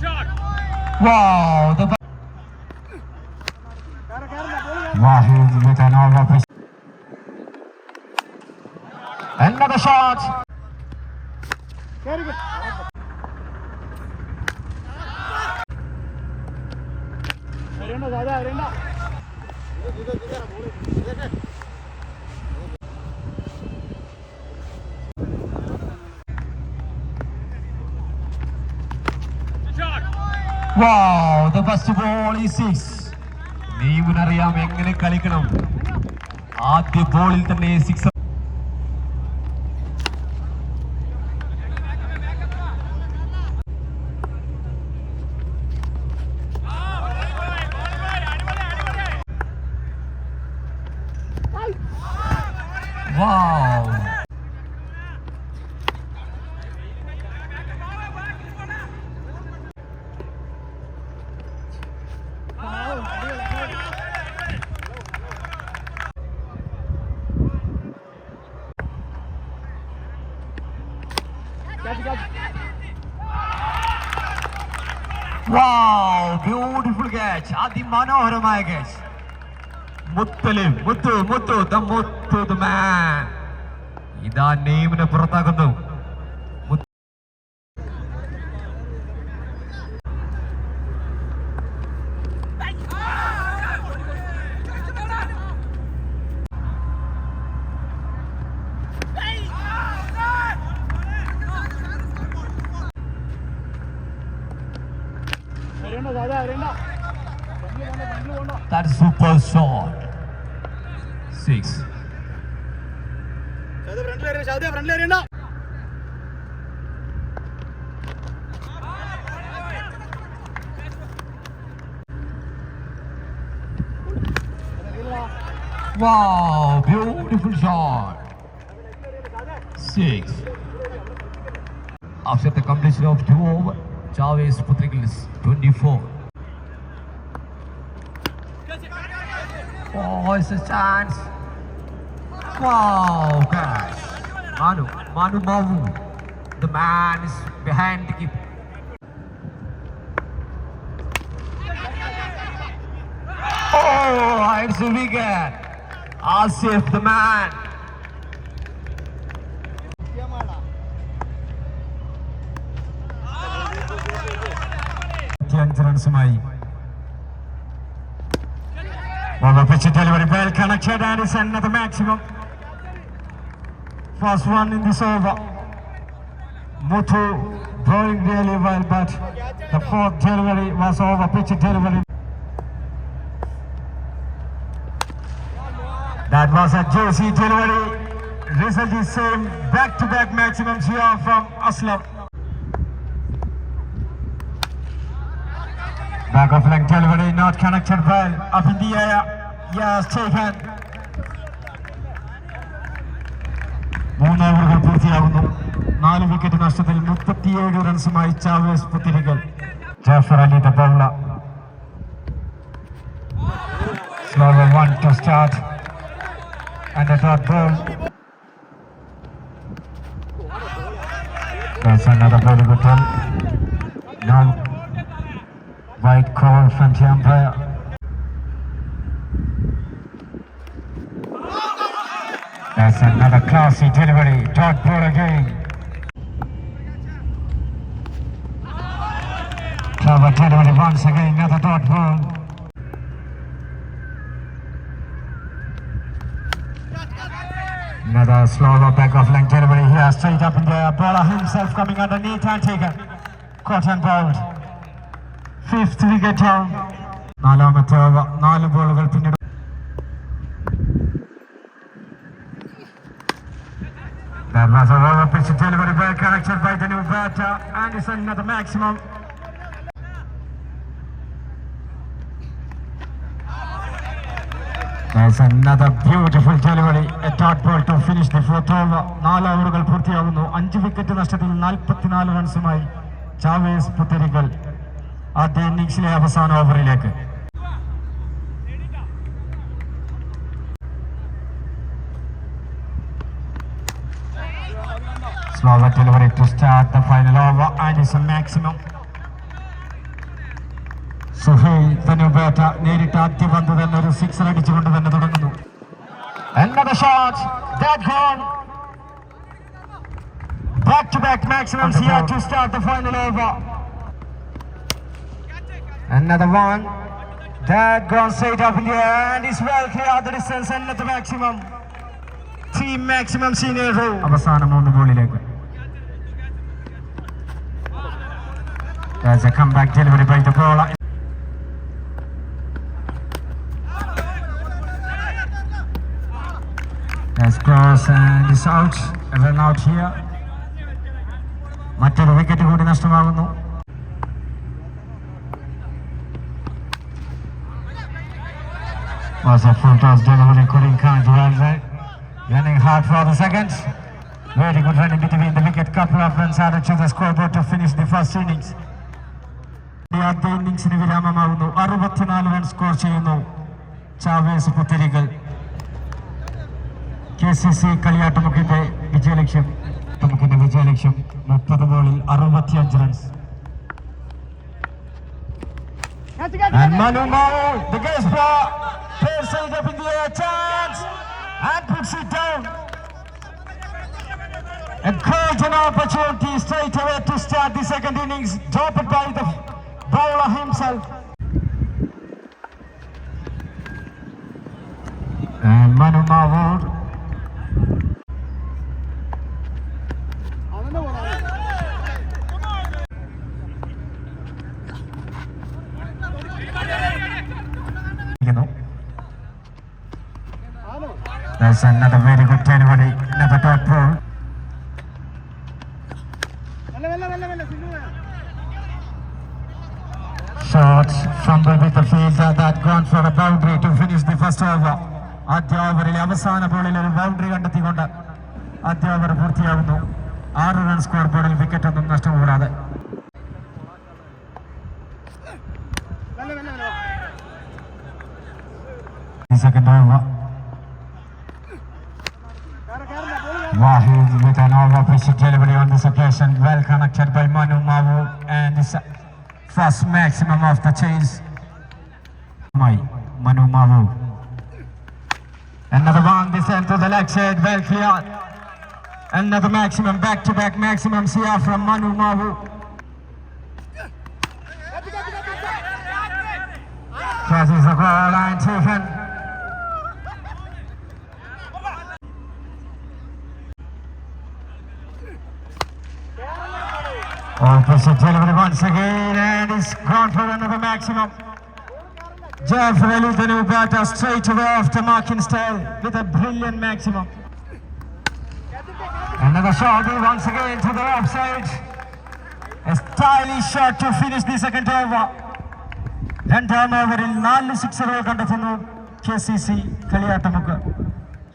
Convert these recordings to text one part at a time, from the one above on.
Wow, Wahid with an over. Another shot. Wow, the first ball is 6. നീവിനറിയാം എങ്ങനെ കളിക്കണം. ആദ്യ ബോളിൽ തന്നെ 6. Wow. Wow, beautiful catch. അതിമനോഹരമായ catch. Muthu the man. ഇതാ നെയ്മിനെ പുറത്താക്കുന്നു. That super shot. 6. Wow, beautiful shot. 6. After the completion of 2 overs, Chavez Puthirigal is 24. Oh, it's a chance. Wow, gosh. Manu Mavu. The man is behind the keeper. Oh, it's a wicket. Asif, the man. Well, the pitch delivery well connected and it's another maximum. First one in this over. Muthu throwing really well, but the fourth delivery was over. Pitch delivery. That was a juicy delivery. Result is same. Back-to-back maximums here from Aslam. Back of leg delivery not connected well. Up in the air. Yes, taken. 3 ഓവറുകൾ പൂർത്തിയാകുന്നു. 4 wicket നഷ്ടത്തിൽ 37 റൺസുമായി Chaves Puthirikal. Jafar Ali the bowler. Slower one to start. And a dot ball. That's another very good one. Now white call from the umpire. That's another classy delivery. Dot ball again. Clever delivery once again. Another dot ball. Another slower back of length delivery here. Straight up in the air. Bowler himself coming underneath and taken. Caught and bowled. 5th wicket down. 4ാമത്തെ over. 4 ബോളുകൾ പിന്നീട്. That was a over pitch delivery well connected by the new batter and it's another maximum. That's another beautiful delivery. A dot ball to finish the 4th over. 4 ഓവറുകൾ പൂർത്തിയാകുന്നു. 5 wicket നഷ്ടത്തിൽ 44 റൺസുമായി Chaves പുത്തിരികൽ ആദ്യ ഇന്നിംഗ്സിലെ അവസാന ഓവറിലേക്ക്. Slower delivery to start the final over and it's a maximum. Suhail തനുബേറ്റ നേരിട്ട് ആദ്യ പന്ത് തന്നെ ഒരു sixer അടിച്ചുകൊണ്ട് തന്നെ തുടങ്ങുന്നു. Another shot, that gone. Back to back maximums here to start the final over. Another one, that gone straight up in the air and is well clear the distance. Another maximum, team maximum senior row. അവസാന 3 ബോളിലേക്ക്. There's a comeback delivery by the bowler. There's cross and is out. A run out here. മറ്റൊരു wicket കൂടി നഷ്ടമാകുന്നു. Was a full toss delivery, couldn't count well there. Running hard for the seconds. Very good running between the wicket. Couple of runs added to the scoreboard to finish the first innings. ആദ്യ ഇന്നിംഗ്സിന് വിരാമമാകുന്നു. 64 run score ചെയ്യുന്നു Chavez പുത്തരികൾ. KCC കളിയാട്ടമുക്കിന്റെ വിജയലക്ഷ്യം 30 ബോളിൽ 65 runs. And Manu Mao, the guest player, plays it up in the air, chance, and puts it down. A golden opportunity straight away to start the second innings, dropped by the bowler himself. And Manu Mao That's another very good delivery, another dot ball. Shots fumble with the fielder that gone for a boundary to finish the first over. ആദ്യ ഓവറിലെ അവസാന ബോളിൽ ഒരു boundary കണ്ടെത്തിക്കൊണ്ട് ആദ്യ over പൂർത്തിയാകുന്നു. 6 run score ബോർഡിൽ wicket ഒന്നും നഷ്ടം. Second over. Wahid with an over-pitch delivery on this occasion, well connected by Manu Mao, and this first maximum of the chase. Manu Mao. Another one, this end to the leg side, well clear. Another maximum, back-to-back maximums here from Manu Mao. Crosses the goal line taken. Opposite delivery once again, and it's gone for another maximum. Jafar Ali Thanubata straight away off the marking style with a brilliant maximum. Another shot once again to the offside. A stylish shot to finish the second over. രണ്ടാം ഓവറിൽ 4 സിക്സറുകൾ കണ്ടെത്തുന്നു KCC Kaliyattamukku.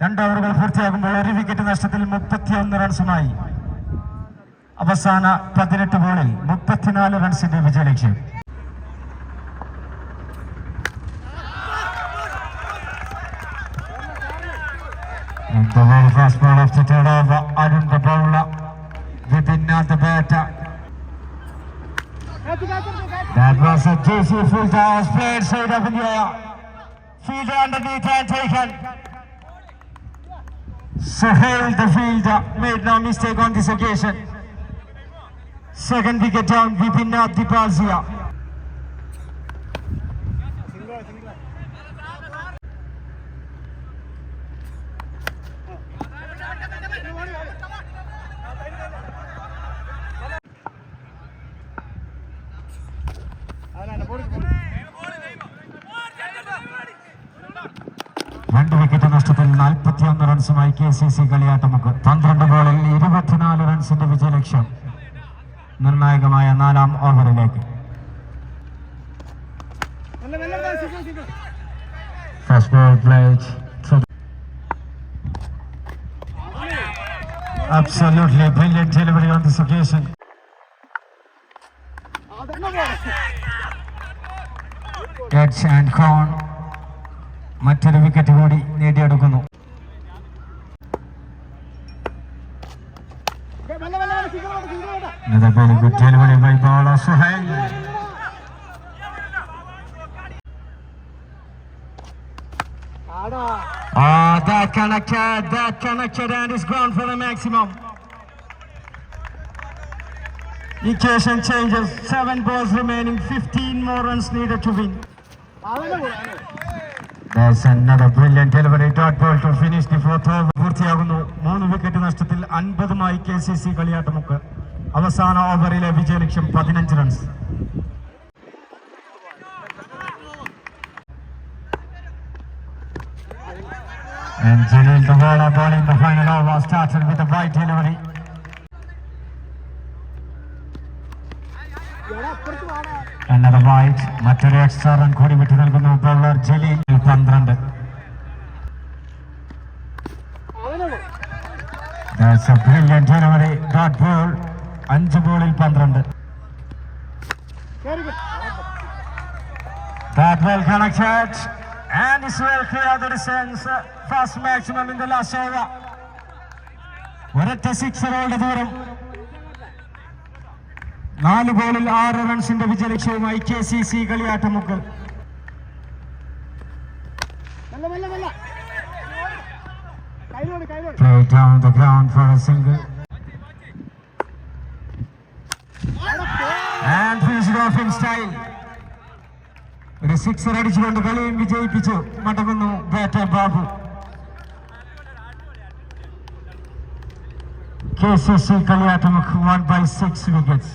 2 ഓവറുകൾ പൂർത്തിയാകുമ്പോൾ 1 wicket നഷ്ടത്തിൽ 31 റൺസുമായി അവസാന 18 ബോളിൽ 34 റൺസിന്റെ വിജയലക്ഷ്യം. The very first ball of the third over, Arun the bowler, Vipin the batter. That was a juicy full toss played straight up in the air. Fielder underneath and taken. Suhail the fielder made no mistake on this occasion. Second wicket down, Vipinath Dipazia. രണ്ട് wicket നഷ്ടത്തിൽ 41 റൺസുമായി KCC Kaliyattamukku. 12 ബോളിൽ 24 റൺസിന്റെ വിജയലക്ഷ്യം നിർണായകമായ 4ാം ഓവറിലേക്ക്. First ball played. Absolutely brilliant delivery on this occasion. Edge and Khan മറ്റൊരു wicket കൂടി നേടിയെടുക്കുന്നു. Another very good delivery by bowler Suhail. That connected and is gone for the maximum. Equation changes. 7 balls remaining. 15 more runs needed to win. There's another brilliant delivery. Dot ball to finish the fourth over. പൂർത്തിയാകുന്നു. 3 wicket നഷ്ടത്തിൽ 50 KCC Kaliyattamukku. അവസാന ഓവറിലെ വിജയലക്ഷ്യം 15 runs. And Jalil Dawala bowling the final over started with a wide delivery. Another wide. മറ്റൊരു extra run കൂടി വിട്ടു നൽകുന്നു bowler Jaleel. 12. That's a brilliant delivery. Dot ball. 5 ബോളിൽ 12. That well connected. And it's well clear the distance. Fast maximum in the last over. ഒരൊറ്റ സിക്സറുകളുടെ ദൂരം. 4 ബോളിൽ 6 റൺസിന്റെ വിജയലക്ഷ്യവുമായി KCC Kaliyattamukku. Play down the ground for a single. And finish it off in style. ഒരു sixer അടിച്ചുകൊണ്ട് കളിയും വിജയിപ്പിച്ചു മടങ്ങുന്നു batter Babu. KCC Kaliyattamukku 1/6 wickets.